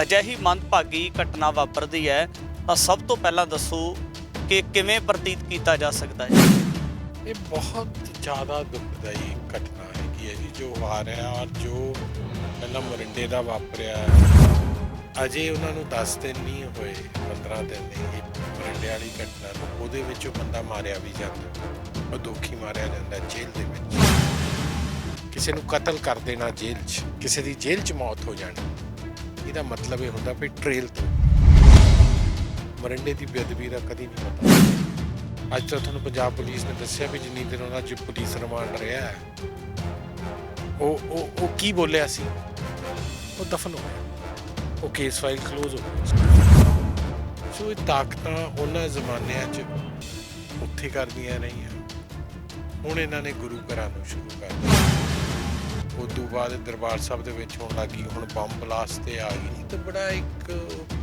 ਅਜਿਹੀ ਮੰਦਭਾਗੀ ਘਟਨਾ ਵਾਪਰਦੀ ਹੈ ਤਾਂ ਸਭ ਤੋਂ ਪਹਿਲਾਂ ਦੱਸੋ ਕਿ ਕਿਵੇਂ ਪ੍ਰਤੀਤ ਕੀਤਾ ਜਾ ਸਕਦਾ ਹੈ। ਇਹ ਬਹੁਤ ਜ਼ਿਆਦਾ ਦੁਖਦਾਈ ਘਟਨਾ ਹੈਗੀ ਹੈ ਜੀ ਜੋ ਆ ਰਿਹਾ ਔਰ ਜੋ ਪਹਿਲਾਂ ਮੋਰਿੰਡੇ ਦਾ ਵਾਪਰਿਆ ਅਜੇ ਉਹਨਾਂ ਨੂੰ 10 ਦਿਨ ਨਹੀਂ ਹੋਏ 15 ਦਿਨ ਨਹੀਂ ਮੋਰਿੰਡੇ ਵਾਲੀ ਘਟਨਾ ਨੂੰ ਉਹਦੇ ਵਿੱਚ ਉਹ ਬੰਦਾ ਮਾਰਿਆ ਵੀ ਜਾਂਦਾ, ਉਹ ਦੋਖੀ ਮਾਰਿਆ ਜਾਂਦਾ ਜੇਲ੍ਹ ਦੇ ਵਿੱਚ। ਕਿਸੇ ਨੂੰ ਕਤਲ ਕਰ ਦੇਣਾ ਜੇਲ੍ਹ 'ਚ, ਕਿਸੇ ਦੀ ਜੇਲ੍ਹ 'ਚ ਮੌਤ ਹੋ ਜਾਣੀ, ਇਹਦਾ ਮਤਲਬ ਇਹ ਹੁੰਦਾ ਵੀ ਟ੍ਰੇਲ ਤੋਂ ਮੋਰਿੰਡੇ ਦੀ ਬੇਅਦਬੀ ਦਾ ਕਦੀ ਨਹੀਂ ਪਤਾ। ਅੱਜ ਤਾਂ ਤੁਹਾਨੂੰ ਪੰਜਾਬ ਪੁਲਿਸ ਨੇ ਦੱਸਿਆ ਵੀ ਜਿੰਨੀ ਦਿਨ ਉਹਨਾਂ 'ਚ ਪੁਲਿਸ ਰਿਮਾਂਡ ਰਿਹਾ ਉਹ ਕੀ ਬੋਲਿਆ ਸੀ, ਉਹ ਦਫਨ ਹੋ ਗਿਆ, ਉਹ ਕੇਸ ਫਾਈਲ ਕਲੋਜ਼ ਹੋ ਗਿਆ। ਸੋ ਇਹ ਤਾਕਤਾਂ ਉਹਨਾਂ ਜ਼ਮਾਨਿਆਂ 'ਚ ਉੱਥੇ ਕਰਦੀਆਂ ਰਹੀਆਂ, ਹੁਣ ਇਹਨਾਂ ਨੇ ਗੁਰੂ ਘਰਾਂ ਨੂੰ ਸ਼ੁਰੂ ਕਰ ਦਿੱਤਾ। ਉਦੋਂ ਬਾਅਦ ਦਰਬਾਰ ਸਾਹਿਬ ਦੇ ਵਿੱਚ ਹੋਣ ਲੱਗੀ, ਹੁਣ ਬੰਬ ਬਲਾਸਟ ਤੇ ਆ ਗਈ, ਤੇ ਬੜਾ ਇੱਕ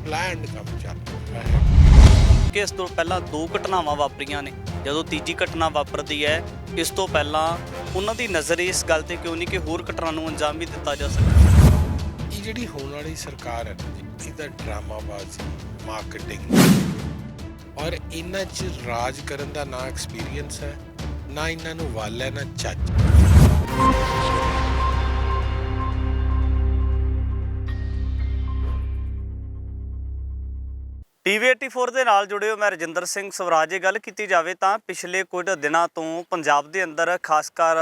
ਪਲਾਨ ਕੰਮ ਚੱਲ ਰਿਹਾ ਹੈ। ਕਿ ਇਸ ਤੋਂ ਪਹਿਲਾਂ ਦੋ ਘਟਨਾਵਾਂ ਵਾਪਰੀਆਂ ਨੇ, ਜਦੋਂ ਤੀਜੀ ਘਟਨਾ ਵਾਪਰਦੀ ਹੈ ਇਸ ਤੋਂ ਪਹਿਲਾਂ ਉਹਨਾਂ ਦੀ ਨਜ਼ਰ ਇਸ ਗੱਲ ਤੇ ਕਿਉਂ ਨਹੀਂ ਕਿ ਹੋਰ ਘਟਨਾ ਨੂੰ ਅੰਜਾਮ ਵੀ ਦਿੱਤਾ ਜਾ ਸਕਦਾ। ਇਹ ਜਿਹੜੀ ਹੋਣ ਵਾਲੀ ਸਰਕਾਰ ਹੈ ਨਾ ਜੀ, ਇਹਦਾ ਡਰਾਮਾਬਾਜ਼ੀ, ਮਾਰਕੀਟਿੰਗ ਔਰ ਇਹਨਾਂ 'ਚ ਰਾਜ ਕਰਨ ਦਾ ਨਾ ਐਕਸਪੀਰੀਅੰਸ ਹੈ, ਨਾ ਇਹਨਾਂ ਨੂੰ ਵੱਲ ਹੈ, ਨਾ ਚੱਜ। ਟੀਵੀ 84 ਦੇ ਨਾਲ ਜੁੜੇ ਹੋ, ਮੈਂ ਰਜਿੰਦਰ ਸਿੰਘ ਸਵਰਾਜ। ਗੱਲ ਕੀਤੀ ਜਾਵੇ ਤਾਂ ਪਿਛਲੇ ਕੁਝ ਦਿਨਾਂ ਤੋਂ ਪੰਜਾਬ ਦੇ ਅੰਦਰ ਖਾਸ ਕਰ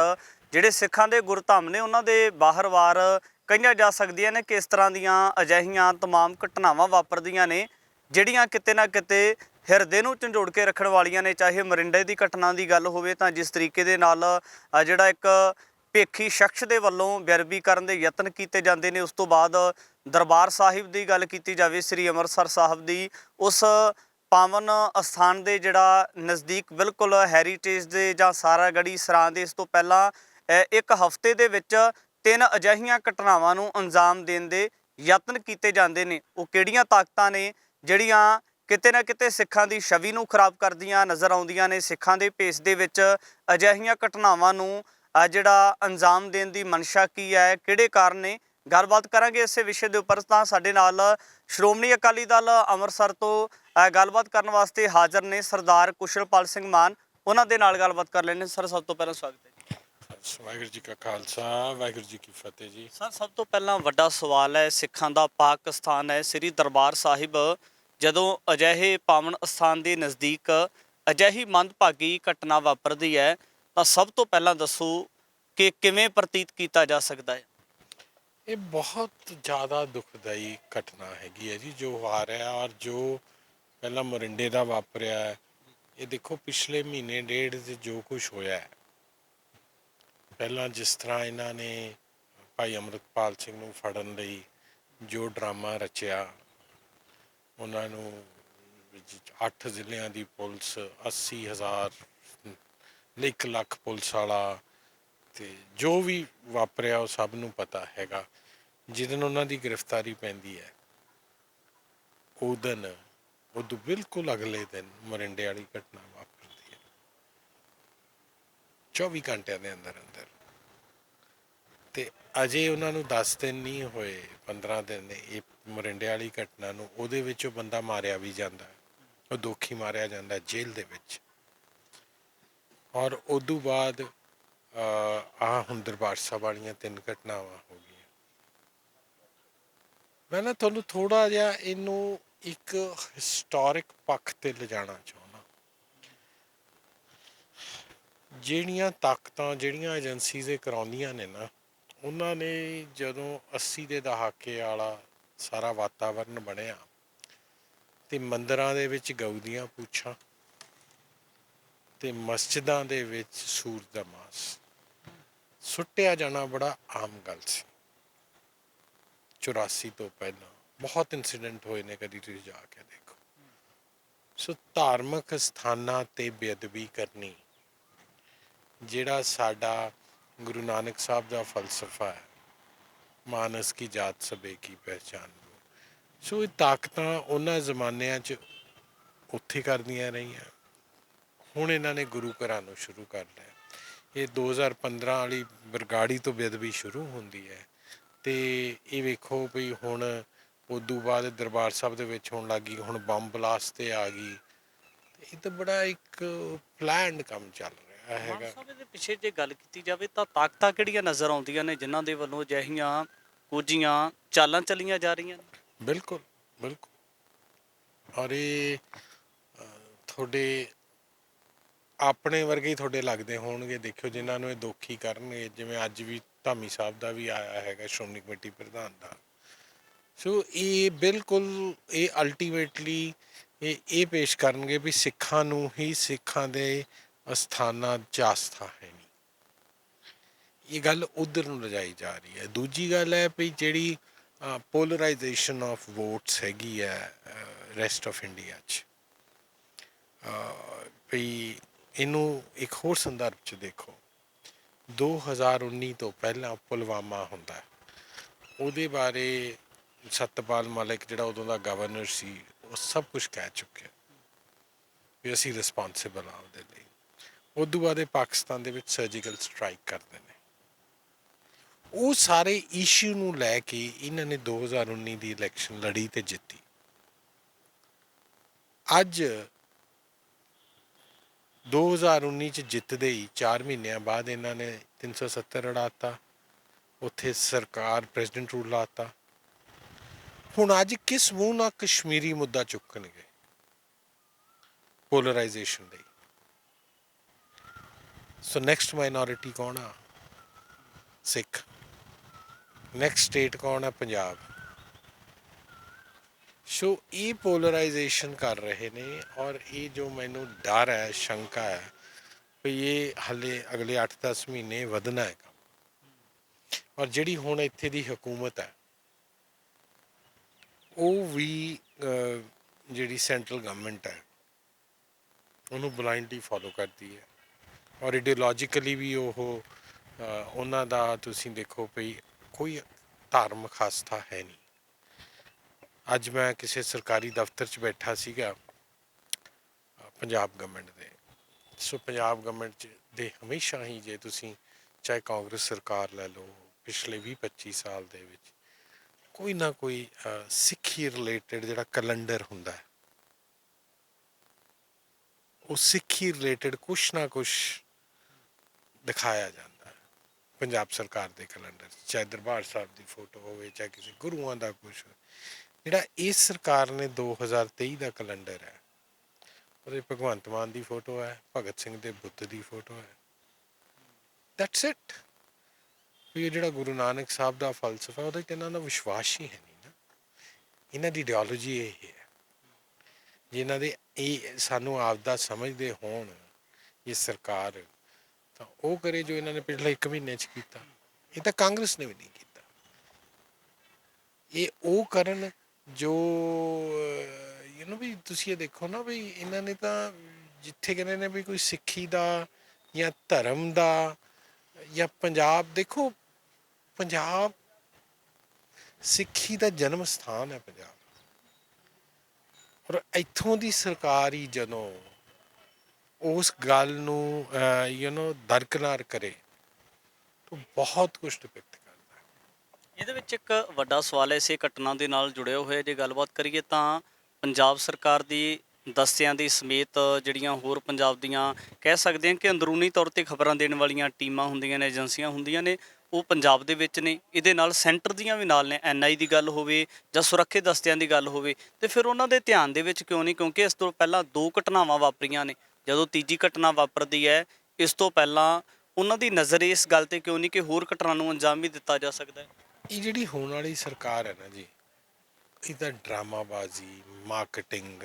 ਜਿਹੜੇ ਸਿੱਖਾਂ ਦੇ ਗੁਰਧਾਮ ਨੇ ਉਹਨਾਂ ਦੇ ਬਾਹਰ-ਵਾਰ ਕਹੀਆਂ ਜਾ ਸਕਦੀਆਂ ਨੇ ਕਿ ਇਸ ਤਰ੍ਹਾਂ ਦੀਆਂ ਅਜਿਹੀਆਂ ਤਮਾਮ ਘਟਨਾਵਾਂ ਵਾਪਰਦੀਆਂ ਨੇ ਜਿਹੜੀਆਂ ਕਿਤੇ ਨਾ ਕਿਤੇ ਹਿਰਦੇ ਨੂੰ ਝੰਜੋੜ ਕੇ ਰੱਖਣ ਵਾਲੀਆਂ ਨੇ। ਚਾਹੇ ਮੋਰਿੰਡੇ ਦੀ ਘਟਨਾ ਦੀ ਗੱਲ ਹੋਵੇ ਤਾਂ ਜਿਸ ਤਰੀਕੇ ਦੇ ਨਾਲ ਜਿਹੜਾ ਇੱਕ ਭੇਖੀ ਸ਼ਖਸ ਦੇ ਵੱਲੋਂ ਬੇਅਦਬੀ ਕਰਨ ਦੇ ਯਤਨ ਕੀਤੇ ਜਾਂਦੇ ਨੇ, ਉਸ ਤੋਂ ਬਾਅਦ ਦਰਬਾਰ ਸਾਹਿਬ ਦੀ ਗੱਲ ਕੀਤੀ ਜਾਵੇ, ਸ੍ਰੀ ਅੰਮ੍ਰਿਤਸਰ ਸਾਹਿਬ ਦੀ, ਉਸ ਪਾਵਨ ਅਸਥਾਨ ਦੇ ਜਿਹੜਾ ਨਜ਼ਦੀਕ ਬਿਲਕੁਲ ਹੈਰੀਟੇਜ ਦੇ ਜਾਂ ਸਾਰਾਗੜ੍ਹੀ ਸਰਾਂ ਦੇ ਇਸ ਤੋਂ ਪਹਿਲਾਂ ਇੱਕ ਹਫ਼ਤੇ ਦੇ ਵਿੱਚ 3 ਅਜਿਹੀਆਂ ਘਟਨਾਵਾਂ ਨੂੰ ਅੰਜਾਮ ਦੇਣ ਦੇ ਯਤਨ ਕੀਤੇ ਜਾਂਦੇ ਨੇ। ਉਹ ਕਿਹੜੀਆਂ ਤਾਕਤਾਂ ਨੇ ਜਿਹੜੀਆਂ ਕਿਤੇ ਨਾ ਕਿਤੇ ਸਿੱਖਾਂ ਦੀ ਛਵੀ ਨੂੰ ਖਰਾਬ ਕਰਦੀਆਂ ਨਜ਼ਰ ਆਉਂਦੀਆਂ ਨੇ, ਸਿੱਖਾਂ ਦੇ ਭੇਸ ਦੇ ਵਿੱਚ ਅਜਿਹੀਆਂ ਘਟਨਾਵਾਂ ਨੂੰ ਜਿਹੜਾ ਅੰਜਾਮ ਦੇਣ ਦੀ ਮਨਸ਼ਾ ਕੀ ਹੈ, ਕਿਹੜੇ ਕਾਰਨ ਨੇ, ਗੱਲਬਾਤ ਕਰਾਂਗੇ ਇਸੇ ਵਿਸ਼ੇ ਦੇ ਉੱਪਰ। ਤਾਂ ਸਾਡੇ ਨਾਲ ਸ਼੍ਰੋਮਣੀ ਅਕਾਲੀ ਦਲ ਅੰਮ੍ਰਿਤਸਰ ਤੋਂ ਗੱਲਬਾਤ ਕਰਨ ਵਾਸਤੇ ਹਾਜ਼ਰ ਨੇ ਸਰਦਾਰ ਕੁਸ਼ਲਪਾਲ ਸਿੰਘ ਮਾਨ, ਉਹਨਾਂ ਦੇ ਨਾਲ ਗੱਲਬਾਤ ਕਰ ਲੈਣੇ। ਸਰ ਸਭ ਤੋਂ ਪਹਿਲਾਂ ਸਵਾਗਤ ਹੈ ਜੀ। ਵਾਹਿਗੁਰੂ ਜੀ ਕਾ ਖਾਲਸਾ, ਵਾਹਿਗੁਰੂ ਜੀ ਕੀ ਫਤਿਹ ਜੀ। ਸਰ ਸਭ ਤੋਂ ਪਹਿਲਾਂ ਵੱਡਾ ਸਵਾਲ ਹੈ, ਸਿੱਖਾਂ ਦਾ ਪਾਕ ਸਥਾਨ ਹੈ ਸ੍ਰੀ ਦਰਬਾਰ ਸਾਹਿਬ, ਜਦੋਂ ਅਜਿਹੇ ਪਾਵਨ ਅਸਥਾਨ ਦੇ ਨਜ਼ਦੀਕ ਅਜਿਹੀ ਮੰਦਭਾਗੀ ਘਟਨਾ ਵਾਪਰਦੀ ਹੈ ਤਾਂ ਸਭ ਤੋਂ ਪਹਿਲਾਂ ਦੱਸੋ ਕਿ ਕਿਵੇਂ ਪ੍ਰਤੀਤ ਕੀਤਾ ਜਾ ਸਕਦਾ ਹੈ। ਇਹ ਬਹੁਤ ਜ਼ਿਆਦਾ ਦੁਖਦਾਈ ਘਟਨਾ ਹੈਗੀ ਹੈ ਜੀ ਜੋ ਆ ਰਿਹਾ ਔਰ ਜੋ ਪਹਿਲਾਂ ਮੋਰਿੰਡੇ ਦਾ ਵਾਪਰਿਆ। ਇਹ ਦੇਖੋ ਪਿਛਲੇ ਮਹੀਨੇ ਡੇਢ 'ਚ ਜੋ ਕੁਛ ਹੋਇਆ, ਪਹਿਲਾਂ ਜਿਸ ਤਰ੍ਹਾਂ ਇਹਨਾਂ ਨੇ ਭਾਈ ਅੰਮ੍ਰਿਤਪਾਲ ਸਿੰਘ ਨੂੰ ਫੜਨ ਲਈ ਜੋ ਡਰਾਮਾ ਰਚਿਆ, ਉਹਨਾਂ ਨੂੰ 8 ਜ਼ਿਲ੍ਹਿਆਂ ਦੀ ਪੁਲਿਸ, 80,000 1 ਲੱਖ ਪੁਲਿਸ ਵਾਲਾ, ਤੇ ਜੋ ਵੀ ਵਾਪਰਿਆ ਉਹ ਸਭ ਨੂੰ ਪਤਾ ਹੈਗਾ। ਜਿਸ ਦਿਨ ਉਹਨਾਂ ਦੀ ਗ੍ਰਿਫਤਾਰੀ ਪੈਂਦੀ ਹੈ ਉਦੋਂ ਬਿਲਕੁਲ ਅਗਲੇ ਦਿਨ ਮੋਰਿੰਡੇ ਵਾਲੀ ਘਟਨਾ ਵਾਪਰਦੀ ਹੈ, 24 ਘੰਟਿਆਂ ਦੇ ਅੰਦਰ ਅੰਦਰ। ਤੇ ਅਜੇ ਉਹਨਾਂ ਨੂੰ 10 ਦਿਨ ਨਹੀਂ ਹੋਏ 15 ਦਿਨ ਨੇ ਇਹ ਮੋਰਿੰਡੇ ਵਾਲੀ ਘਟਨਾ ਨੂੰ, ਉਹਦੇ ਵਿੱਚ ਉਹ ਬੰਦਾ ਮਾਰਿਆ ਵੀ ਜਾਂਦਾ, ਉਹ ਦੋਖੀ ਮਾਰਿਆ ਜਾਂਦਾ ਜੇਲ੍ਹ ਦੇ ਵਿੱਚ। ਔਰ ਉਦੋਂ ਬਾਅਦ ਹੁਣ ਦਰਬਾਰ ਸਾਹਿਬ ਵਾਲੀਆਂ 3 ਘਟਨਾਵਾਂ ਹੋ ਗਈਆਂ। ਮੈਂ ਨਾ ਤੁਹਾਨੂੰ ਥੋੜ੍ਹਾ ਜਿਹਾ ਇਹਨੂੰ ਇੱਕ ਹਿਸਟੋਰਿਕ ਪੱਖ 'ਤੇ ਲਿਜਾਣਾ ਚਾਹੁੰਦਾ। ਜਿਹੜੀਆਂ ਤਾਕਤਾਂ, ਜਿਹੜੀਆਂ ਏਜੰਸੀਜ਼ ਇਹ ਕਰਾਉਂਦੀਆਂ ਨੇ ਨਾ, ਉਹਨਾਂ ਨੇ ਜਦੋਂ 80 ਦੇ ਦਹਾਕੇ ਵਾਲਾ ਸਾਰਾ ਵਾਤਾਵਰਨ ਬਣਿਆ ਅਤੇ ਮੰਦਰਾਂ ਦੇ ਵਿੱਚ ਗਊ ਦੀਆਂ ਪੂਛਾਂ ਅਤੇ ਮਸਜਿਦਾਂ ਦੇ ਵਿੱਚ ਸੂਰ ਦਾ ਮਾਸ ਸੁੱਟਿਆ ਜਾਣਾ ਬੜਾ ਆਮ ਗੱਲ ਸੀ। 84 ਤੋਂ ਪਹਿਲਾਂ ਬਹੁਤ ਇੰਸੀਡੈਂਟ ਹੋਏ ਨੇ, ਕਦੀ ਤੁਸੀਂ ਜਾ ਕੇ ਦੇਖੋ। ਸੋ ਧਾਰਮਿਕ ਸਥਾਨਾਂ 'ਤੇ ਬੇਅਦਬੀ ਕਰਨੀ, ਜਿਹੜਾ ਸਾਡਾ ਗੁਰੂ ਨਾਨਕ ਸਾਹਿਬ ਦਾ ਫਲਸਫਾ ਹੈ, ਮਾਨਸ ਕੀ ਜਾਤ ਸਭੇ ਕੀ ਪਹਿਚਾਨ। ਸੋ ਇਹ ਤਾਕਤਾਂ ਉਹਨਾਂ ਜ਼ਮਾਨਿਆਂ 'ਚ ਉੱਥੇ ਕਰਦੀਆਂ ਰਹੀਆਂ, ਹੁਣ ਇਹਨਾਂ ਨੇ ਗੁਰੂ ਘਰਾਂ ਨੂੰ ਸ਼ੁਰੂ ਕਰ ਲਿਆ। ਇਹ 2015 ਵਾਲੀ ਬਰਗਾੜੀ ਤੋਂ ਬੇਅਦਬੀ ਸ਼ੁਰੂ ਹੁੰਦੀ ਹੈ, ਅਤੇ ਇਹ ਵੇਖੋ ਵੀ ਹੁਣ ਉਦੋਂ ਬਾਅਦ ਦਰਬਾਰ ਸਾਹਿਬ ਦੇ ਵਿੱਚ ਹੋਣ ਲੱਗੀ, ਹੁਣ ਬੰਬ ਬਲਾਸਟ 'ਤੇ ਆ ਗਈ। ਇਹ ਤਾਂ ਬੜਾ ਇੱਕ ਪਲਾਨਡ ਕੰਮ ਚੱਲ ਰਿਹਾ ਹੈਗਾ। ਮਾਨ ਸਾਹਿਬ ਦੇ ਪਿੱਛੇ ਜੇ ਗੱਲ ਕੀਤੀ ਜਾਵੇ ਤਾਂ ਤਾਕਤਾਂ ਕਿਹੜੀਆਂ ਨਜ਼ਰ ਆਉਂਦੀਆਂ ਨੇ ਜਿਨ੍ਹਾਂ ਦੇ ਵੱਲੋਂ ਅਜਿਹੀਆਂ ਕੁਝੀਆਂ ਚਾਲਾਂ ਚੱਲੀਆਂ ਜਾ ਰਹੀਆਂ ਨੇ? ਬਿਲਕੁਲ ਬਿਲਕੁਲ। ਔਰ ਇਹ ਤੁਹਾਡੇ ਆਪਣੇ ਵਰਗੇ ਹੀ ਤੁਹਾਡੇ ਲੱਗਦੇ ਹੋਣਗੇ, ਦੇਖਿਓ ਜਿਨ੍ਹਾਂ ਨੂੰ ਇਹ ਦੋਖੀ ਕਰਨਗੇ। ਜਿਵੇਂ ਅੱਜ ਵੀ ਧਾਮੀ ਸਾਹਿਬ ਦਾ ਵੀ ਆਇਆ ਹੈਗਾ, ਸ਼੍ਰੋਮਣੀ ਕਮੇਟੀ ਪ੍ਰਧਾਨ ਦਾ। ਸੋ ਇਹ ਬਿਲਕੁਲ ਇਹ ਅਲਟੀਮੇਟਲੀ ਇਹ ਪੇਸ਼ ਕਰਨਗੇ ਵੀ ਸਿੱਖਾਂ ਨੂੰ ਹੀ ਸਿੱਖਾਂ ਦੇ ਅਸਥਾਨਾਂ 'ਚ ਆਸਥਾ ਹੈ ਨਹੀਂ। ਇਹ ਗੱਲ ਉਧਰ ਨੂੰ ਲਿਜਾਈ ਜਾ ਰਹੀ ਹੈ। ਦੂਜੀ ਗੱਲ ਹੈ ਵੀ ਜਿਹੜੀ ਪੋਲਰਾਈਜੇਸ਼ਨ ਆਫ ਵੋਟਸ ਹੈਗੀ ਹੈ ਰੈਸਟ ਆਫ ਇੰਡੀਆ 'ਚ, ਵੀ ਇਹਨੂੰ ਇੱਕ ਹੋਰ ਸੰਦਰਭ 'ਚ ਦੇਖੋ। 2019 ਤੋਂ ਪਹਿਲਾਂ ਪੁਲਵਾਮਾ ਹੁੰਦਾ, ਉਹਦੇ ਬਾਰੇ ਸਤਪਾਲ ਮਲਿਕ ਜਿਹੜਾ ਉਦੋਂ ਦਾ ਗਵਰਨਰ ਸੀ, ਉਹ ਸਭ ਕੁਝ ਕਹਿ ਚੁੱਕਿਆ ਵੀ ਅਸੀਂ ਰਿਸਪੌਂਸਿਬਲ ਹਾਂ ਉਹਦੇ ਲਈ। ਉਦੋਂ ਬਾਅਦ ਪਾਕਿਸਤਾਨ ਦੇ ਵਿੱਚ ਸਰਜੀਕਲ ਸਟ੍ਰਾਈਕ ਕਰਦੇ ਨੇ। ਉਹ ਸਾਰੇ ਇਸ਼ੂ ਨੂੰ ਲੈ ਕੇ ਇਹਨਾਂ ਨੇ 2019 ਦੀ ਇਲੈਕਸ਼ਨ ਲੜੀ ਤੇ ਜਿੱਤੀ। ਅੱਜ 2019 'ਚ ਜਿੱਤਦੇ ਹੀ 4 ਮਹੀਨਿਆਂ ਬਾਅਦ ਇਹਨਾਂ ਨੇ 370 ਉਡਾਤਾ, ਉੱਥੇ ਸਰਕਾਰ ਪ੍ਰੈਜ਼ੀਡੈਂਟ ਰੂਲ ਲਾਤਾ। ਹੁਣ ਅੱਜ ਕਿਸ ਮੂੰਹ ਨਾਲ ਕਸ਼ਮੀਰੀ ਮੁੱਦਾ ਚੁੱਕਣਗੇ ਪੋਲਰਾਈਜੇਸ਼ਨ ਲਈ? ਸੋ ਨੈਕਸਟ ਮਾਈਨੋਰਿਟੀ ਕੌਣ ਆ? ਸਿੱਖ। ਨੈਕਸਟ ਸਟੇਟ ਕੌਣ ਆ? ਪੰਜਾਬ। ਸੋ ਇਹ ਪੋਲਰਾਈਜੇਸ਼ਨ ਕਰ ਰਹੇ ਨੇ। ਔਰ ਇਹ ਜੋ ਮੈਨੂੰ ਡਰ ਹੈ, ਸ਼ੰਕਾ ਹੈ ਵੀ ਇਹ ਹਾਲੇ ਅਗਲੇ 8-10 ਮਹੀਨੇ ਵਧਣਾ ਹੈ ਕੰਮ। ਔਰ ਜਿਹੜੀ ਹੁਣ ਇੱਥੇ ਦੀ ਹਕੂਮਤ ਹੈ ਉਹ ਵੀ ਜਿਹੜੀ ਸੈਂਟਰਲ ਗਵਰਨਮੈਂਟ ਹੈ ਉਹਨੂੰ ਬਲਾਈਂਡਲੀ ਫੋਲੋ ਕਰਦੀ ਹੈ। ਔਰ ਆਈਡੀਓਲੋਜੀਕਲੀ ਵੀ ਉਹ ਉਹਨਾਂ ਦਾ ਤੁਸੀਂ ਦੇਖੋ ਵੀ ਕੋਈ ਧਾਰਮਿਕ ਆਸਥਾ ਹੈ ਨਹੀਂ। ਅੱਜ ਮੈਂ ਕਿਸੇ ਸਰਕਾਰੀ ਦਫ਼ਤਰ 'ਚ ਬੈਠਾ ਸੀਗਾ ਪੰਜਾਬ ਗਵਰਨਮੈਂਟ ਦੇ। ਸੋ ਪੰਜਾਬ ਗਵਰਨਮੈਂਟ ਦੇ ਹਮੇਸ਼ਾ ਹੀ, ਜੇ ਤੁਸੀਂ ਚਾਹੇ ਕਾਂਗਰਸ ਸਰਕਾਰ ਲੈ ਲਓ ਪਿਛਲੇ 20-25 ਸਾਲ ਦੇ ਵਿੱਚ, ਕੋਈ ਨਾ ਕੋਈ ਸਿੱਖੀ ਰਿਲੇਟਡ ਜਿਹੜਾ ਕੈਲੰਡਰ ਹੁੰਦਾ ਹੈ, ਉਹ ਸਿੱਖੀ ਰਿਲੇਟਡ ਕੁਛ ਨਾ ਕੁਛ ਦਿਖਾਇਆ ਜਾਂਦਾ ਹੈ ਪੰਜਾਬ ਸਰਕਾਰ ਦੇ ਕੈਲੰਡਰ 'ਚ। ਚਾਹੇ ਦਰਬਾਰ ਸਾਹਿਬ ਦੀ ਫੋਟੋ ਹੋਵੇ, ਚਾਹੇ ਕਿਸੇ ਗੁਰੂਆਂ ਦਾ ਕੁਛ। ਜਿਹੜਾ ਇਸ ਸਰਕਾਰ ਨੇ 2023 ਦਾ ਕੈਲੰਡਰ ਹੈ, ਉਹਦੇ ਭਗਵੰਤ ਮਾਨ ਦੀ ਫੋਟੋ ਹੈ, ਭਗਤ ਸਿੰਘ ਦੇ ਬੁੱਤ ਦੀ ਫੋਟੋ ਹੈ। That's it. ਵੀ ਇਹ ਜਿਹੜਾ ਗੁਰੂ ਨਾਨਕ ਸਾਹਿਬ ਦਾ ਫਲਸਫਾ, ਉਹਦੇ 'ਚ ਇਹਨਾਂ ਦਾ ਵਿਸ਼ਵਾਸ ਹੀ ਹੈ ਨਹੀਂ ਨਾ। ਇਹਨਾਂ ਦੀ ਇਡੀਓਲੋਜੀ ਇਹ ਹੈ। ਜੇ ਇਹਨਾਂ ਦੇ ਇਹ ਸਾਨੂੰ ਆਪਦਾ ਸਮਝਦੇ ਹੋਣ ਇਹ ਸਰਕਾਰ, ਤਾਂ ਉਹ ਕਰੇ ਜੋ ਇਹਨਾਂ ਨੇ ਪਿਛਲੇ 1 ਮਹੀਨੇ 'ਚ ਕੀਤਾ। ਇਹ ਤਾਂ ਕਾਂਗਰਸ ਨੇ ਵੀ ਨਹੀਂ ਕੀਤਾ। ਇਹ ਉਹ ਕਰਨ ਜੋ ਵੀ ਤੁਸੀਂ ਇਹ ਦੇਖੋ ਨਾ ਵੀ ਇਹਨਾਂ ਨੇ ਤਾਂ ਜਿੱਥੇ ਕਹਿੰਦੇ ਨੇ ਵੀ ਕੋਈ ਸਿੱਖੀ ਦਾ ਜਾਂ ਧਰਮ ਦਾ ਜਾਂ ਪੰਜਾਬ, ਦੇਖੋ ਪੰਜਾਬ ਸਿੱਖੀ ਦਾ ਜਨਮ ਸਥਾਨ ਹੈ ਪੰਜਾਬ। ਔਰ ਇੱਥੋਂ ਦੀ ਸਰਕਾਰ ਹੀ ਜਦੋਂ ਉਸ ਗੱਲ ਨੂੰ ਦਰਕਨਾਰ ਕਰੇ ਤਾਂ ਬਹੁਤ ਕੁਝ ਡਿਪਿਕਟ ਕਰਦਾ। ਇਹਦੇ ਵਿੱਚ ਇੱਕ ਵੱਡਾ ਸਵਾਲ ਹੈ ਇਸੇ ਘਟਨਾ ਦੇ ਨਾਲ ਜੁੜਿਆ ਹੋਇਆ। ਜੇ ਗੱਲਬਾਤ ਕਰੀਏ ਤਾਂ ਪੰਜਾਬ ਸਰਕਾਰ ਦੀ ਦਸਤਿਆਂ ਦੀ ਸਮੇਤ ਜਿਹੜੀਆਂ ਹੋਰ ਪੰਜਾਬ ਦੀਆਂ ਕਹਿ ਸਕਦੇ ਹਾਂ ਕਿ ਅੰਦਰੂਨੀ ਤੌਰ 'ਤੇ ਖਬਰਾਂ ਦੇਣ ਵਾਲੀਆਂ ਟੀਮਾਂ ਹੁੰਦੀਆਂ ਨੇ, ਏਜੰਸੀਆਂ ਹੁੰਦੀਆਂ ਨੇ, ਉਹ ਪੰਜਾਬ ਦੇ ਵਿੱਚ ਨੇ। ਇਹਦੇ ਨਾਲ ਸੈਂਟਰ ਦੀਆਂ ਵੀ ਨਾਲ ਨੇ। NI ਦੀ ਗੱਲ ਹੋਵੇ ਜਾਂ ਸੁਰੱਖਿਆ ਦਸਤਿਆਂ ਦੀ ਗੱਲ ਹੋਵੇ, ਤੇ ਫਿਰ ਉਹਨਾਂ ਦੇ ਧਿਆਨ ਦੇ ਵਿੱਚ ਕਿਉਂ ਨਹੀਂ? ਕਿਉਂਕਿ ਇਸ ਤੋਂ ਪਹਿਲਾਂ 2 ਘਟਨਾਵਾਂ ਵਾਪਰੀਆਂ ਨੇ। ਜਦੋਂ ਤੀਜੀ ਘਟਨਾ ਵਾਪਰਦੀ ਹੈ, ਇਸ ਤੋਂ ਪਹਿਲਾਂ ਉਹਨਾਂ ਦੀ ਨਜ਼ਰ ਇਸ ਗੱਲ 'ਤੇ ਕਿਉਂ ਨਹੀਂ ਕਿ ਹੋਰ ਘਟਨਾ ਨੂੰ ਅੰਜਾਮ ਵੀ ਦਿੱਤਾ ਜਾ ਸਕਦਾ ਹੈ? ਇਹ ਜਿਹੜੀ ਹੋਣ ਵਾਲੀ ਸਰਕਾਰ ਹੈ ਨਾ ਜੀ, ਇਹ ਤਾਂ ਡਰਾਮਾਬਾਜ਼ੀ, ਮਾਰਕੀਟਿੰਗ,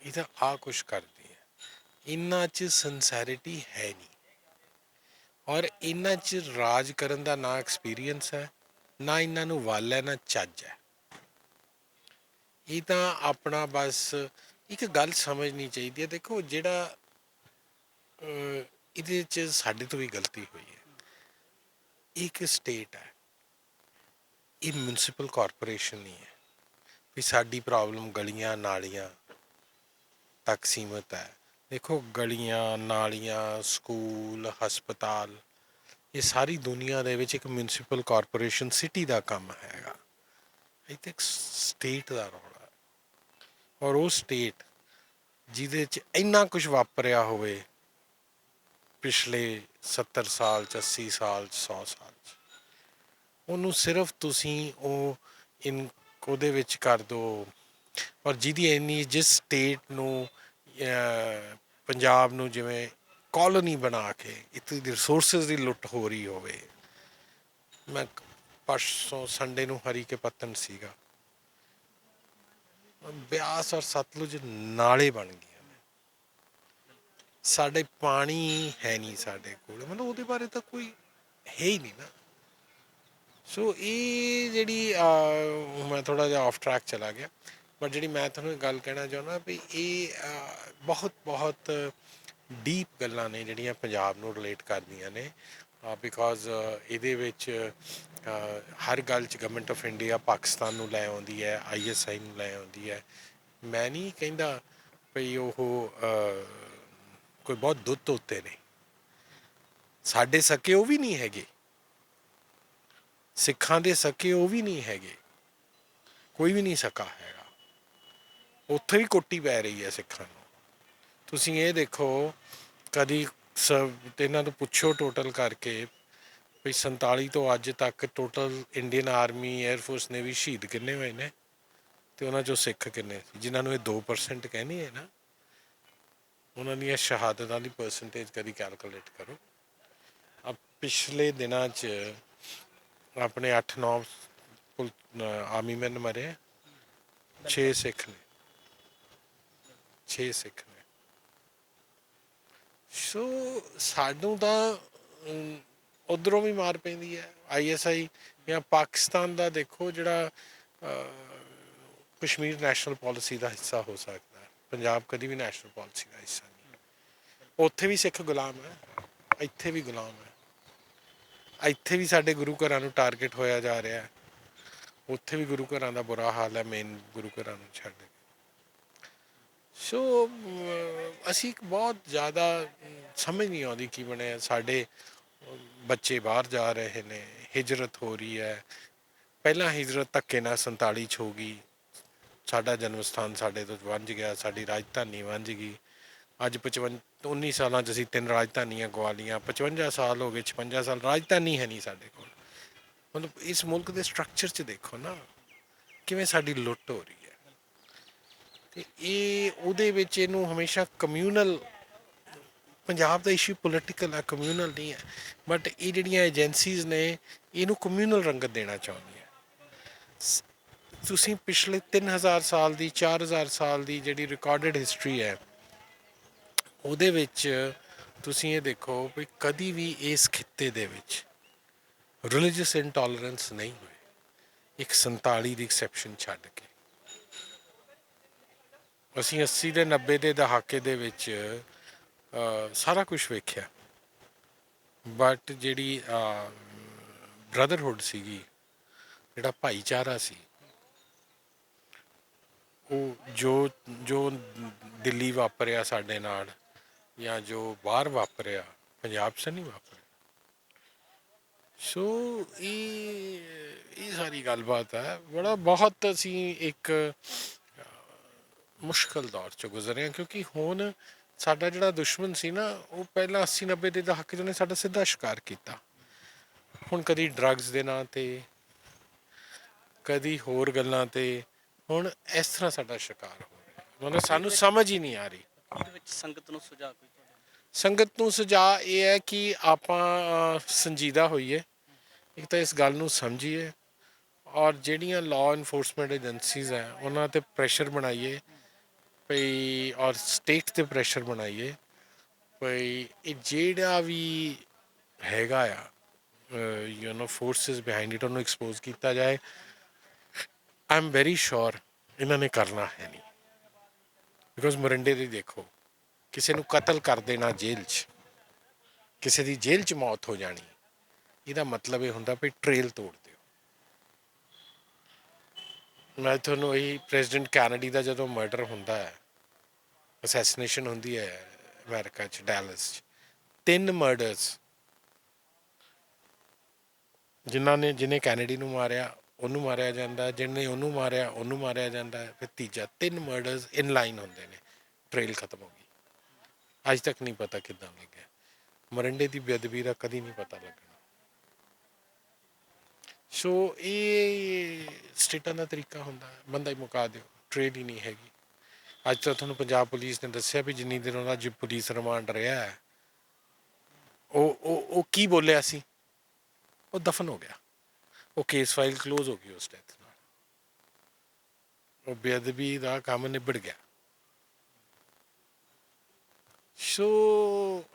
ਇਹ ਤਾਂ ਆ ਕੁਛ ਕਰਦੀ ਹੈ। ਇਹਨਾਂ 'ਚ ਸਿੰਸੈਰਿਟੀ ਹੈ ਨਹੀਂ। ਔਰ ਇਹਨਾਂ 'ਚ ਰਾਜ ਕਰਨ ਦਾ ਨਾ ਐਕਸਪੀਰੀਅੰਸ ਹੈ, ਨਾ ਇਹਨਾਂ ਨੂੰ ਵੱਲ ਹੈ, ਨਾ ਚੱਜ ਹੈ। ਇਹ ਤਾਂ ਆਪਣਾ ਬਸ ਇੱਕ ਗੱਲ ਸਮਝਣੀ ਚਾਹੀਦੀ ਹੈ। ਦੇਖੋ ਜਿਹੜਾ ਇਹਦੇ 'ਚ ਸਾਡੇ ਤੋਂ ਵੀ ਗਲਤੀ ਹੋਈ ਹੈ। ਇੱਕ ਸਟੇਟ ਹੈ, ਇਹ ਮਿਊਨਿਸਪਲ ਕਾਰਪੋਰੇਸ਼ਨ ਨਹੀਂ ਹੈ ਵੀ ਸਾਡੀ ਪ੍ਰੋਬਲਮ ਗਲੀਆਂ ਨਾਲੀਆਂ ਤੱਕ ਸੀਮਿਤ ਹੈ। ਦੇਖੋ ਗਲੀਆਂ ਨਾਲੀਆਂ, ਸਕੂਲ, ਹਸਪਤਾਲ, ਇਹ ਸਾਰੀ ਦੁਨੀਆ ਦੇ ਵਿੱਚ ਇੱਕ ਮਿਊਨਿਸਪਲ ਕਾਰਪੋਰੇਸ਼ਨ ਸਿਟੀ ਦਾ ਕੰਮ ਹੈਗਾ। ਇੱਥੇ ਇੱਕ ਸਟੇਟ ਦਾ ਰੌਲਾ ਹੈ, ਔਰ ਉਹ ਸਟੇਟ ਜਿਹਦੇ 'ਚ ਇੰਨਾ ਕੁਝ ਵਾਪਰਿਆ ਹੋਵੇ ਪਿਛਲੇ 70 ਸਾਲ 'ਚ, 80 ਸਾਲ 'ਚ, 100 ਸਾਲ 'ਚ, ਉਹਨੂੰ ਸਿਰਫ ਤੁਸੀਂ ਉਹਦੇ ਵਿੱਚ ਕਰ ਦਿਓ। ਔਰ ਜਿਹਦੀ ਇੰਨੀ, ਜਿਸ ਸਟੇਟ ਨੂੰ ਪੰਜਾਬ ਨੂੰ ਜਿਵੇਂ ਕॉलोनी ਬਣਾ ਕੇ ਇੱਥੇ ਦੀ ਰਿਸੋਰਸਿਸ ਦੀ ਲੁੱਟ ਹੋ ਰਹੀ ਹੋਵੇ। ਮੈਂ ਪਰਸੋਂ ਸੰਡੇ ਨੂੰ ਹਰੀ ਕੇ ਪੱਤਨ ਸੀਗਾ, ਬਿਆਸ ਔਰ ਸਤਲੁਜ ਨਾਲੇ ਬਣ ਗਏ ਨੇ, ਸਾਡੇ ਪਾਣੀ ਹੈ ਨਹੀਂ ਸਾਡੇ ਕੋਲ, ਮਤਲਬ ਉਹਦੇ ਬਾਰੇ ਤਾਂ ਕੋਈ ਹੈ ਹੀ ਨਹੀਂ ਨਾ। ਸੋ ਇਹ ਜਿਹੜੀ ਮੈਂ ਥੋੜ੍ਹਾ ਜਿਹਾ ਆਫ ਟਰੈਕ ਚਲਾ ਗਿਆ, ਬਟ ਜਿਹੜੀ ਮੈਂ ਤੁਹਾਨੂੰ ਇਹ ਗੱਲ ਕਹਿਣਾ ਚਾਹੁੰਦਾ ਵੀ ਇਹ ਬਹੁਤ ਬਹੁਤ ਡੀਪ ਗੱਲਾਂ ਨੇ ਜਿਹੜੀਆਂ ਪੰਜਾਬ ਨੂੰ ਰਿਲੇਟ ਕਰਦੀਆਂ ਨੇ, ਬਿਕੋਜ਼ ਇਹਦੇ ਵਿੱਚ ਹਰ ਗੱਲ 'ਚ ਗਵਰਨਮੈਂਟ ਆਫ ਇੰਡੀਆ ਪਾਕਿਸਤਾਨ ਨੂੰ ਲੈ ਆਉਂਦੀ ਹੈ, ISI ਨੂੰ ਲੈ ਆਉਂਦੀ ਹੈ। ਮੈਂ ਨਹੀਂ ਕਹਿੰਦਾ ਵੀ ਉਹ ਕੋਈ ਬਹੁਤ ਦੁੱਧ ਉੱਤੇ ਨੇ, ਸਾਡੇ ਸਕੇ ਉਹ ਵੀ ਨਹੀਂ ਹੈਗੇ, ਸਿੱਖਾਂ ਦੇ ਸਕੇ ਉਹ ਵੀ ਨਹੀਂ ਹੈਗੇ, ਕੋਈ ਵੀ ਨਹੀਂ ਸਕਾ ਹੈਗਾ। ਉੱਥੇ ਵੀ ਕੋਟੀ ਪੈ ਰਹੀ ਹੈ ਸਿੱਖਾਂ ਨੂੰ। ਤੁਸੀਂ ਇਹ ਦੇਖੋ, ਕਦੀ ਇਹਨਾਂ ਨੂੰ ਪੁੱਛੋ ਟੋਟਲ ਕਰਕੇ ਵੀ 47 ਤੋਂ ਅੱਜ ਤੱਕ total Indian army, air force, navy ਸ਼ਹੀਦ ਕਿੰਨੇ ਹੋਏ ਨੇ, ਅਤੇ ਉਹਨਾਂ 'ਚੋਂ ਸਿੱਖ ਕਿੰਨੇ ਸੀ? ਜਿਨ੍ਹਾਂ ਨੂੰ ਇਹ 2% ਕਹਿੰਦੇ ਹੈ ਨਾ, ਉਹਨਾਂ ਦੀਆਂ ਸ਼ਹਾਦਤਾਂ ਦੀ ਪਰਸੈਂਟੇਜ ਕਦੀ ਕੈਲਕੂਲੇਟ ਕਰੋ। ਪਿਛਲੇ ਦਿਨਾਂ 'ਚ ਆਪਣੇ 8-9 ਆਰਮੀ ਮੈਨ ਮਰੇ, 6 ਸਿੱਖ ਨੇ, 6 ਸਿੱਖ ਨੇ। ਸੋ ਸਾਨੂੰ ਤਾਂ ਉੱਧਰੋਂ ਵੀ ਮਾਰ ਪੈਂਦੀ ਹੈ। ISI ਜਾਂ ਪਾਕਿਸਤਾਨ ਦਾ ਦੇਖੋ, ਜਿਹੜਾ ਕਸ਼ਮੀਰ ਨੈਸ਼ਨਲ ਪਾਲਿਸੀ ਦਾ ਹਿੱਸਾ ਹੋ ਸਕਦਾ ਹੈ, ਪੰਜਾਬ ਕਦੀ ਵੀ ਨੈਸ਼ਨਲ ਪਾਲਿਸੀ ਦਾ ਹਿੱਸਾ ਨਹੀਂ। ਉੱਥੇ ਵੀ ਸਿੱਖ ਗੁਲਾਮ ਹੈ, ਇੱਥੇ ਵੀ ਗੁਲਾਮ ਹੈ। ਇੱਥੇ ਵੀ ਸਾਡੇ ਗੁਰੂ ਘਰਾਂ ਨੂੰ ਟਾਰਗੇਟ ਹੋਇਆ ਜਾ ਰਿਹਾ, ਉੱਥੇ ਵੀ ਗੁਰੂ ਘਰਾਂ ਦਾ ਬੁਰਾ ਹਾਲ ਹੈ, ਮੇਨ ਗੁਰੂ ਘਰਾਂ ਨੂੰ ਛੱਡ ਕੇ। ਸੋ ਅਸੀਂ ਇੱਕ ਬਹੁਤ ਜ਼ਿਆਦਾ ਸਮਝ ਨਹੀਂ ਆਉਂਦੀ ਕੀ ਬਣਿਆ। ਸਾਡੇ ਬੱਚੇ ਬਾਹਰ ਜਾ ਰਹੇ ਨੇ, ਹਿਜਰਤ ਹੋ ਰਹੀ ਹੈ। ਪਹਿਲਾਂ ਹਿਜਰਤ ਧੱਕੇ ਨਾਲ 47 'ਚ ਹੋ ਗਈ, ਸਾਡਾ ਜਨਮ ਸਥਾਨ ਸਾਡੇ ਤੋਂ ਵਾਂਝ ਗਿਆ, ਸਾਡੀ ਰਾਜਧਾਨੀ ਵਾਂਝ ਗਈ। ਅੱਜ 19 ਸਾਲਾਂ 'ਚ ਅਸੀਂ 3 ਰਾਜਧਾਨੀਆਂ ਗਵਾ ਲਈਆਂ, 55 ਸਾਲ ਹੋ ਗਏ, 56 ਸਾਲ ਰਾਜਧਾਨੀ ਹੈ ਨਹੀਂ ਸਾਡੇ ਕੋਲ। ਮਤਲਬ ਇਸ ਮੁਲਕ ਦੇ ਸਟਰਕਚਰ 'ਚ ਦੇਖੋ ਨਾ ਕਿਵੇਂ ਸਾਡੀ ਲੁੱਟ ਹੋ ਰਹੀ ਹੈ। ਅਤੇ ਇਹ ਉਹਦੇ ਵਿੱਚ ਇਹਨੂੰ ਹਮੇਸ਼ਾ ਕਮਿਊਨਲ, ਪੰਜਾਬ ਦਾ ਇਸ਼ੂ ਪੋਲੀਟੀਕਲ ਹੈ, ਕਮਿਊਨਲ ਨਹੀਂ ਹੈ। ਬਟ ਇਹ ਜਿਹੜੀਆਂ ਏਜੰਸੀਜ਼ ਨੇ ਇਹਨੂੰ ਕਮਿਊਨਲ ਰੰਗਤ ਦੇਣਾ ਚਾਹੁੰਦੀਆਂ। ਤੁਸੀਂ ਪਿਛਲੇ 3000 ਸਾਲ ਦੀ, 4000 ਸਾਲ ਦੀ ਜਿਹੜੀ ਰਿਕਾਰਡਡ ਹਿਸਟਰੀ ਹੈ, ਉਹਦੇ ਵਿੱਚ ਤੁਸੀਂ ਇਹ ਦੇਖੋ ਵੀ ਕਦੀ ਵੀ ਇਸ ਖਿੱਤੇ ਦੇ ਵਿੱਚ ਰਿਲੀਜੀਅਸ ਇੰਟੋਲਰੈਂਸ ਨਹੀਂ ਹੋਈ, ਇੱਕ 47 ਦੀ ਐਕਸੈਪਸ਼ਨ ਛੱਡ ਕੇ। ਅਸੀਂ 80 ਦੇ 90 ਦੇ ਦਹਾਕੇ ਦੇ ਵਿੱਚ ਸਾਰਾ ਕੁਛ ਵੇਖਿਆ, ਬਟ ਜਿਹੜੀ ਬ੍ਰਦਰਹੁੱਡ ਸੀਗੀ, ਜਿਹੜਾ ਭਾਈਚਾਰਾ ਸੀ, ਉਹ ਜੋ ਦਿੱਲੀ ਵਾਪਰਿਆ ਸਾਡੇ ਨਾਲ, ਜਾਂ ਜੋ ਬਾਹਰ ਵਾਪਰਿਆ, ਪੰਜਾਬ 'ਚ ਨਹੀਂ ਵਾਪਰਿਆ। ਸੋ ਇਹ ਸਾਰੀ ਗੱਲਬਾਤ ਹੈ। ਬਹੁਤ ਅਸੀਂ ਇੱਕ ਮੁਸ਼ਕਲ ਦੌਰ 'ਚੋਂ ਗੁਜ਼ਰੇ ਹਾਂ, ਕਿਉਂਕਿ ਹੁਣ ਸਾਡਾ ਜਿਹੜਾ ਦੁਸ਼ਮਣ ਸੀ ਨਾ, ਉਹ ਪਹਿਲਾਂ 80-90 ਦੇ ਦਹਾਕੇ 'ਚ ਉਹਨੇ ਸਾਡਾ ਸਿੱਧਾ ਸ਼ਿਕਾਰ ਕੀਤਾ। ਹੁਣ ਕਦੀ ਡਰੱਗਸ ਦੇ ਨਾਂ 'ਤੇ, ਕਦੀ ਹੋਰ ਗੱਲਾਂ 'ਤੇ, ਹੁਣ ਇਸ ਤਰ੍ਹਾਂ ਸਾਡਾ ਸ਼ਿਕਾਰ ਹੋ ਰਿਹਾ। ਮਤਲਬ ਸਾਨੂੰ ਸਮਝ ਹੀ ਨਹੀਂ ਆ ਰਹੀ। ਇਹਦੇ ਵਿੱਚ ਸੰਗਤ ਨੂੰ ਸੁਝਾਅ ਕੋਈ ਤੁਹਾਡਾ? ਸੰਗਤ ਨੂੰ ਸੁਝਾਅ ਇਹ ਹੈ ਕਿ ਆਪਾਂ ਸੰਜੀਦਾ ਹੋਈਏ, ਇੱਕ ਤਾਂ ਇਸ ਗੱਲ ਨੂੰ ਸਮਝੀਏ, ਔਰ ਜਿਹੜੀਆਂ ਲਾਅ ਇਨਫੋਰਸਮੈਂਟ ਏਜੰਸੀਜ਼ ਹੈ ਉਹਨਾਂ 'ਤੇ ਪ੍ਰੈਸ਼ਰ ਬਣਾਈਏ ਭਈ, ਔਰ ਸਟੇਟ 'ਤੇ ਪ੍ਰੈਸ਼ਰ ਬਣਾਈਏ ਭਈ ਇਹ ਜਿਹੜਾ ਵੀ ਹੈਗਾ ਆ ਫੋਰਸਿਸ ਬਿਹਾਈਂਡ ਇਟ, ਉਹਨੂੰ ਐਕਸਪੋਜ਼ ਕੀਤਾ ਜਾਏ। ਆਈ ਐਮ ਵੈਰੀ ਸ਼ੋਰ ਇਹਨਾਂ ਨੇ ਕਰਨਾ ਹੈ ਨਹੀਂ, ਬਿਕੋਜ਼ ਮੋਰਿੰਡੇ ਦੀ ਦੇਖੋ, ਕਿਸੇ ਨੂੰ ਕਤਲ ਕਰ ਦੇਣਾ ਜੇਲ੍ਹ 'ਚ, ਕਿਸੇ ਦੀ ਜੇਲ੍ਹ 'ਚ ਮੌਤ ਹੋ ਜਾਣੀ, ਇਹਦਾ ਮਤਲਬ ਇਹ ਹੁੰਦਾ ਵੀ ਟ੍ਰੇਲ ਤੋੜ ਦਿਓ। ਮੈਂ ਤੁਹਾਨੂੰ ਇਹੀ, ਪ੍ਰੈਜ਼ੀਡੈਂਟ ਕੈਨੇਡੀ ਦਾ ਜਦੋਂ ਮਰਡਰ ਹੁੰਦਾ ਹੈ, ਅਸੈਸੀਨੇਸ਼ਨ ਹੁੰਦੀ ਹੈ ਅਮਰੀਕਾ 'ਚ, ਡੈਲਸ 'ਚ, 3 ਮਰਡਰਸ, ਜਿਹਨੇ ਕੈਨੇਡੀ ਨੂੰ ਮਾਰਿਆ ਉਹਨੂੰ ਮਾਰਿਆ ਜਾਂਦਾ, ਜਿਹਨੇ ਉਹਨੂੰ ਮਾਰਿਆ ਉਹਨੂੰ ਮਾਰਿਆ ਜਾਂਦਾ, ਫਿਰ ਤੀਜਾ। 3 ਮਰਡਰਸ ਇਨ ਲਾਈਨ ਹੁੰਦੇ ਨੇ, ਟ੍ਰੇਲ ਖਤਮ ਹੋ ਗਈ। ਅੱਜ ਤੱਕ ਨਹੀਂ ਪਤਾ ਕਿੱਦਾਂ ਲੱਗਿਆ। ਮਰਿੰਡੇ ਦੀ ਬੇਅਦਬੀ ਦਾ ਕਦੀ ਨਹੀਂ ਪਤਾ ਲੱਗਣਾ। ਸੋ ਇਹ ਸਟੇਟਾਂ ਦਾ ਤਰੀਕਾ ਹੁੰਦਾ, ਬੰਦਾ ਹੀ ਮੁਕਾ ਦਿਓ, ਟ੍ਰੇਡ ਹੀ ਨਹੀਂ ਹੈਗੀ। ਅੱਜ ਤਾਂ ਤੁਹਾਨੂੰ ਪੰਜਾਬ ਪੁਲਿਸ ਨੇ ਦੱਸਿਆ ਵੀ ਜਿੰਨੀ ਦਿਨ ਉਹਨਾਂ ਜੀ ਪੁਲਿਸ ਰਿਮਾਂਡ ਰਿਹਾ ਹੈ, ਉਹ ਕੀ ਬੋਲਿਆ ਸੀ, ਉਹ ਦਫਨ ਹੋ ਗਿਆ। ਉਹ ਕੇਸ ਫਾਈਲ ਕਲੋਜ਼ ਹੋ ਗਈ ਉਸ ਡੈਥ ਨਾਲ। ਉਹ ਬੇਅਦਬੀ ਦਾ ਕੰਮ ਨਿਬੜ ਗਿਆ। ਸੋ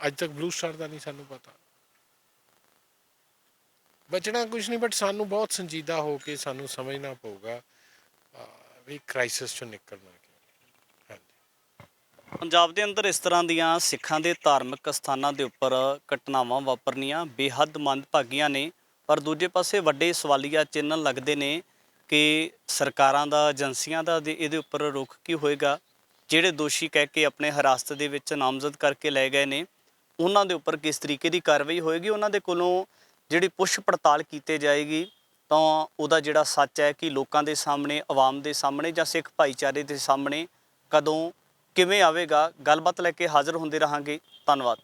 ਅੱਜ ਤੱਕ ਬਲੂ ਸਟਾਰ ਦਾ ਨਹੀਂ ਸਾਨੂੰ ਪਤਾ। ਬਚਣਾ ਕੁਛ ਨਹੀਂ, ਬਟ ਸਾਨੂੰ ਬਹੁਤ ਸੰਜੀਦਾ ਹੋ ਕੇ ਸਾਨੂੰ ਸਮਝਣਾ ਪਊਗਾ ਵੀ ਕ੍ਰਾਈਸਿਸ ਚੋਂ ਨਿਕਲਣਾ ਕਿਵੇਂ। ਹਾਂਜੀ। ਪੰਜਾਬ ਦੇ ਅੰਦਰ ਇਸ ਤਰ੍ਹਾਂ ਦੀਆਂ ਸਿੱਖਾਂ ਦੇ ਧਾਰਮਿਕ ਸਥਾਨਾਂ ਦੇ ਉੱਪਰ ਘਟਨਾਵਾਂ ਵਾਪਰਨੀਆਂ ਬੇਹੱਦ ਮੰਦਭਾਗੀਆਂ ਨੇ, ਪਰ ਦੂਜੇ ਪਾਸੇ ਵੱਡੇ ਸਵਾਲੀਆ ਚਿੰਨ੍ਹ ਲੱਗਦੇ ਨੇ ਕਿ ਸਰਕਾਰਾਂ ਦਾ, ਏਜੰਸੀਆਂ ਦਾ ਇਹਦੇ ਉੱਪਰ ਰੁਖ ਕੀ ਹੋਏਗਾ। ਜਿਹੜੇ ਦੋਸ਼ੀ ਕਹਿ ਕੇ ਆਪਣੇ ਹਿਰਾਸਤ ਦੇ ਵਿੱਚ ਨਾਮਜ਼ਦ ਕਰਕੇ ਲੈ ਗਏ ਨੇ, ਉਹਨਾਂ ਦੇ ਉੱਪਰ ਕਿਸ ਤਰੀਕੇ ਦੀ ਕਾਰਵਾਈ ਹੋਏਗੀ, ਉਹਨਾਂ ਦੇ ਕੋਲੋਂ ਜਿਹੜੀ ਪੁੱਛ ਪੜਤਾਲ ਕੀਤੀ ਜਾਏਗੀ ਤਾਂ ਉਹਦਾ ਜਿਹੜਾ ਸੱਚ ਹੈ ਕਿ ਲੋਕਾਂ ਦੇ ਸਾਹਮਣੇ, ਆਵਾਮ ਦੇ ਸਾਹਮਣੇ ਜਾਂ ਸਿੱਖ ਭਾਈਚਾਰੇ ਦੇ ਸਾਹਮਣੇ ਕਦੋਂ ਕਿਵੇਂ ਆਵੇਗਾ। ਗੱਲਬਾਤ ਲੈ ਕੇ ਹਾਜ਼ਰ ਹੁੰਦੇ ਰਹਾਂਗੇ। ਧੰਨਵਾਦ।